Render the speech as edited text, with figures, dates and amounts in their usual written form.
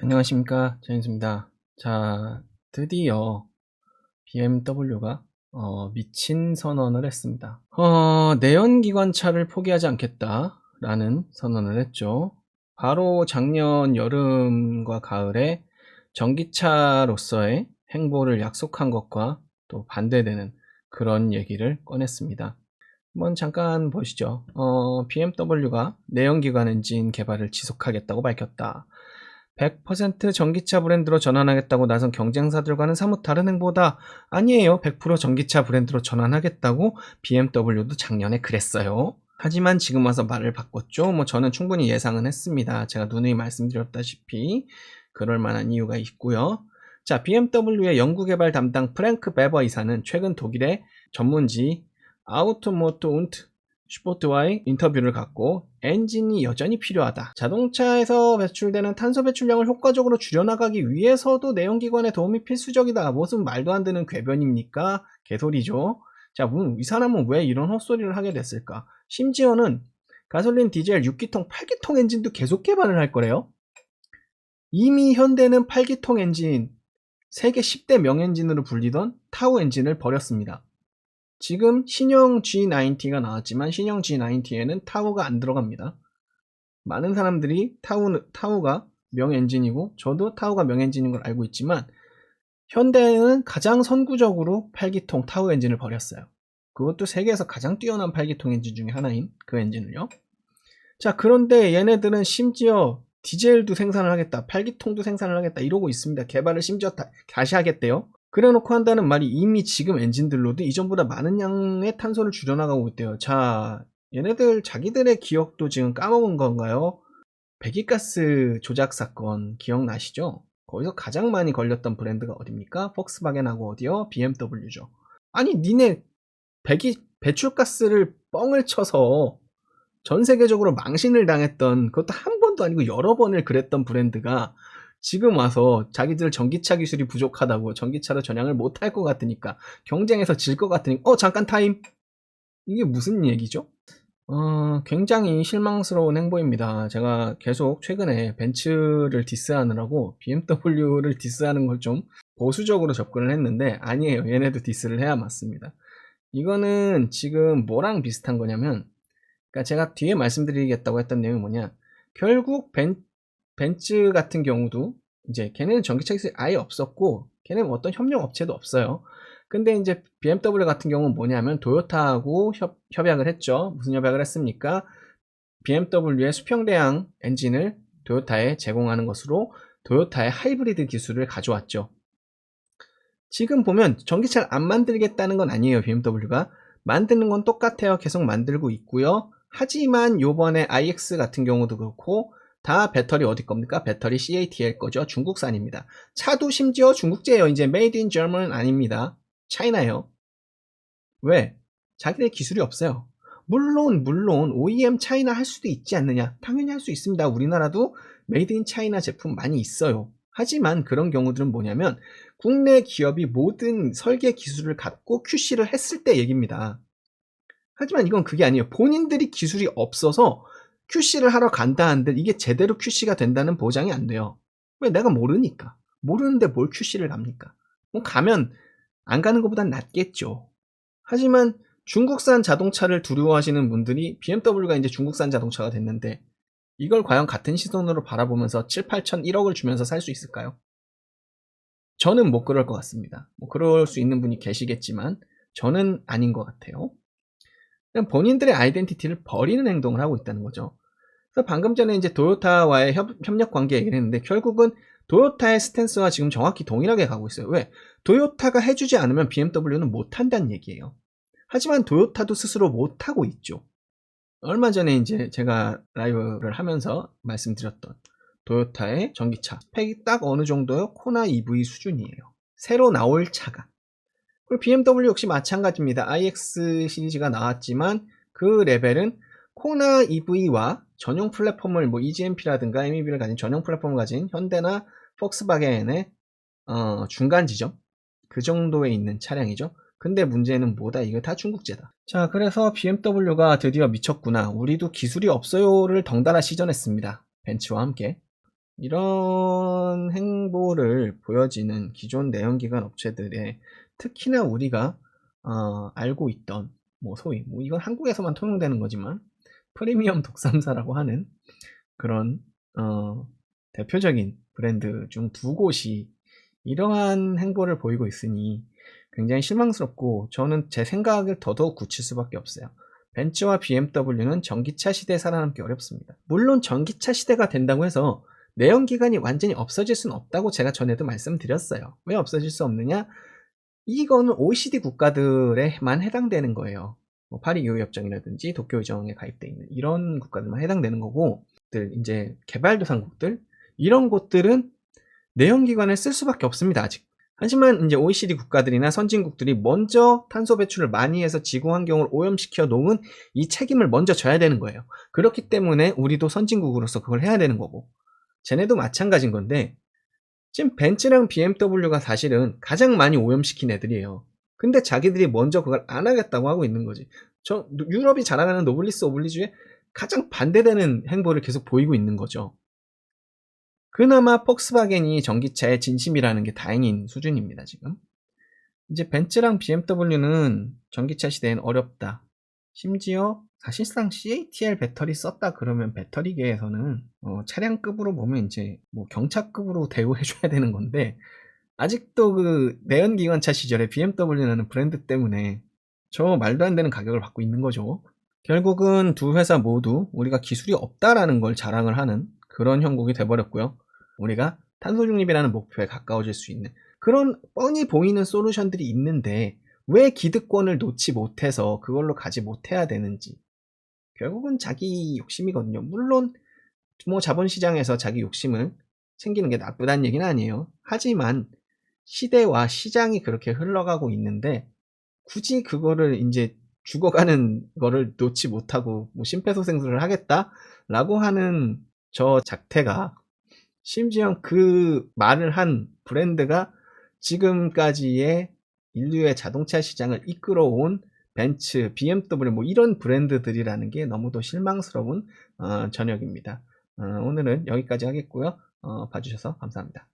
안녕하십니까, 제임스입니다. 자, 드디어 BMW가 미친 선언을 했습니다. 내연기관차를 포기하지 않겠다라는 선언을 했죠. 바로 작년 여름과 가을에 전기차로서의 행보를 약속한 것과 또 반대되는 그런 얘기를 꺼냈습니다. 한번 잠깐 보시죠. BMW가 내연기관 엔진 개발을 지속하겠다고 밝혔다. 100% 전기차 브랜드로 전환하겠다고 나선 경쟁사들과는 사뭇 다른 행보다. 아니에요. 100% 전기차 브랜드로 전환하겠다고 BMW도 작년에 그랬어요. 하지만 지금 와서 말을 바꿨죠. 저는 충분히 예상은 했습니다. 제가 누누이 말씀드렸다시피 그럴 만한 이유가 있고요. 자, BMW의 연구개발 담당 프랭크 베버 이사는 최근 독일의 전문지 아우토모트 운트 슈포트와의 인터뷰를 갖고 엔진이 여전히 필요하다. 자동차에서 배출되는 탄소 배출량을 효과적으로 줄여나가기 위해서도 내연기관의 도움이 필수적이다. 무슨 말도 안 되는 궤변입니까? 개소리죠. 자, 이 사람은 왜 이런 헛소리를 하게 됐을까? 심지어는 가솔린 디젤 6기통, 8기통 엔진도 계속 개발을 할 거래요. 이미 현대는 8기통 엔진, 세계 10대 명엔진으로 불리던 타우 엔진을 버렸습니다. 지금 신형 G90가 나왔지만 신형 G90에는 타우가 안 들어갑니다. 많은 사람들이 타우가 명엔진이고 저도 타우가 명엔진인 걸 알고 있지만 현대는 가장 선구적으로 8기통 타우 엔진을 버렸어요. 그것도 세계에서 가장 뛰어난 8기통 엔진 중에 하나인 그 엔진을요. 자, 그런데 얘네들은 심지어 디젤도 생산을 하겠다, 8기통도 생산을 하겠다 이러고 있습니다. 개발을 심지어 다시 하겠대요. 그래놓고 한다는 말이 이미 지금 엔진들로도 이전보다 많은 양의 탄소를 줄여나가고 있대요. 자, 얘네들 자기들의 기억도 지금 까먹은 건가요? 배기가스 조작 사건 기억나시죠? 거기서 가장 많이 걸렸던 브랜드가 어딥니까? 폭스바겐하고 어디요? BMW죠. 아니, 니네 배출가스를 뻥을 쳐서 전 세계적으로 망신을 당했던, 그것도 한 번도 아니고 여러 번을 그랬던 브랜드가 지금 와서 자기들 전기차 기술이 부족하다고, 전기차로 전향을 못할 것 같으니까, 경쟁에서 질 것 같으니까 잠깐 타임. 이게 무슨 얘기죠? 굉장히 실망스러운 행보입니다. 제가 계속 최근에 벤츠를 디스하느라고 BMW를 디스하는 걸 좀 보수적으로 접근을 했는데 아니에요. 얘네도 디스를 해야 맞습니다. 이거는 지금 뭐랑 비슷한 거냐면, 그러니까 제가 뒤에 말씀드리겠다고 했던 내용이 뭐냐, 결국 벤츠 같은 경우도 이제 걔네는 전기차 기술이 아예 없었고 걔네는 어떤 협력 업체도 없어요. 근데 이제 BMW 같은 경우는 뭐냐면 도요타하고 협약을 했죠. 무슨 협약을 했습니까? BMW의 수평대항 엔진을 도요타에 제공하는 것으로 도요타의 하이브리드 기술을 가져왔죠. 지금 보면 전기차를 안 만들겠다는 건 아니에요. BMW가 만드는 건 똑같아요. 계속 만들고 있고요. 하지만 요번에 iX 같은 경우도 그렇고 다 배터리 어디 겁니까? 배터리 CATL 거죠. 중국산입니다. 차도 심지어 중국제예요. 이제 Made in German 아닙니다. 차이나요. 왜? 자기네 기술이 없어요. 물론 OEM 차이나 할 수도 있지 않느냐? 당연히 할 수 있습니다. 우리나라도 Made in China 제품 많이 있어요. 하지만 그런 경우들은 뭐냐면 국내 기업이 모든 설계 기술을 갖고 QC를 했을 때 얘기입니다. 하지만 이건 그게 아니에요. 본인들이 기술이 없어서 QC를 하러 간다 한들 이게 제대로 QC가 된다는 보장이 안 돼요. 왜? 내가 모르니까. 모르는데 뭘 QC를 갑니까? 가면 안 가는 것보단 낫겠죠. 하지만 중국산 자동차를 두려워하시는 분들이 BMW가 이제 중국산 자동차가 됐는데 이걸 과연 같은 시선으로 바라보면서 7, 8천, 1억을 주면서 살 수 있을까요? 저는 못 그럴 것 같습니다. 그럴 수 있는 분이 계시겠지만 저는 아닌 것 같아요. 그냥 본인들의 아이덴티티를 버리는 행동을 하고 있다는 거죠. 그래서 방금 전에 이제 도요타와의 협력 관계 얘기를 했는데 결국은 도요타의 스탠스와 지금 정확히 동일하게 가고 있어요. 왜? 도요타가 해주지 않으면 BMW는 못한다는 얘기예요. 하지만 도요타도 스스로 못하고 있죠. 얼마 전에 이제 제가 라이브를 하면서 말씀드렸던 도요타의 전기차 스펙이 딱 어느 정도요? 코나 EV 수준이에요. 새로 나올 차가. 그리고 BMW 역시 마찬가지입니다. iX 시리즈가 나왔지만 그 레벨은 코나 EV와 전용 플랫폼을 EGMP라든가 MEB를 가진 전용 플랫폼을 가진 현대나 폭스바겐의 중간 지점 그 정도에 있는 차량이죠. 근데 문제는 뭐다? 이거 다 중국제다. 자, 그래서 BMW가 드디어 미쳤구나. 우리도 기술이 없어요를 덩달아 시전했습니다. 벤츠와 함께. 이런 행보를 보여지는 기존 내연기관 업체들의 특히나 우리가 알고 있던 뭐 소위 뭐 이건 한국에서만 통용되는 거지만 프리미엄 독삼사라고 하는 그런 대표적인 브랜드 중 두 곳이 이러한 행보를 보이고 있으니 굉장히 실망스럽고 저는 제 생각을 더더욱 굳힐 수밖에 없어요. 벤츠와 BMW는 전기차 시대에 살아남기 어렵습니다. 물론 전기차 시대가 된다고 해서 내연기관이 완전히 없어질 수는 없다고 제가 전에도 말씀드렸어요. 왜 없어질 수 없느냐? 이거는 OECD 국가들에만 해당되는 거예요. 뭐 파리 기후협정이라든지 도쿄의정에 가입되어 있는 이런 국가들만 해당되는 거고, 이제 개발도상국들 이런 곳들은 내연기관을 쓸 수밖에 없습니다. 아직. 하지만 이제 OECD 국가들이나 선진국들이 먼저 탄소 배출을 많이 해서 지구 환경을 오염시켜 놓은 이 책임을 먼저 져야 되는 거예요. 그렇기 때문에 우리도 선진국으로서 그걸 해야 되는 거고, 쟤네도 마찬가지인 건데, 지금 벤츠랑 BMW가 사실은 가장 많이 오염시킨 애들이에요. 근데 자기들이 먼저 그걸 안 하겠다고 하고 있는 거지. 유럽이 자랑하는 노블리스 오블리주에 가장 반대되는 행보를 계속 보이고 있는 거죠. 그나마 폭스바겐이 전기차의 진심이라는 게 다행인 수준입니다, 지금. 이제 벤츠랑 BMW는 전기차 시대엔 어렵다. 심지어 사실상 CATL 배터리 썼다 그러면 배터리계에서는 차량급으로 보면 이제 뭐 경차급으로 대우해줘야 되는 건데, 아직도 그 내연기관차 시절에 BMW라는 브랜드 때문에 저 말도 안 되는 가격을 받고 있는 거죠. 결국은 두 회사 모두 우리가 기술이 없다라는 걸 자랑을 하는 그런 형국이 돼버렸고요. 우리가 탄소 중립이라는 목표에 가까워질 수 있는 그런 뻔히 보이는 솔루션들이 있는데 왜 기득권을 놓지 못해서 그걸로 가지 못해야 되는지, 결국은 자기 욕심이거든요. 물론 뭐 자본시장에서 자기 욕심을 챙기는 게 나쁘다는 얘기는 아니에요. 하지만 시대와 시장이 그렇게 흘러가고 있는데 굳이 그거를 이제 죽어가는 거를 놓지 못하고 뭐 심폐소생술을 하겠다라고 하는 저 작태가, 심지어 그 말을 한 브랜드가 지금까지의 인류의 자동차 시장을 이끌어온 벤츠, BMW 뭐 이런 브랜드들이라는 게 너무도 실망스러운 저녁입니다. 오늘은 여기까지 하겠고요. 봐주셔서 감사합니다.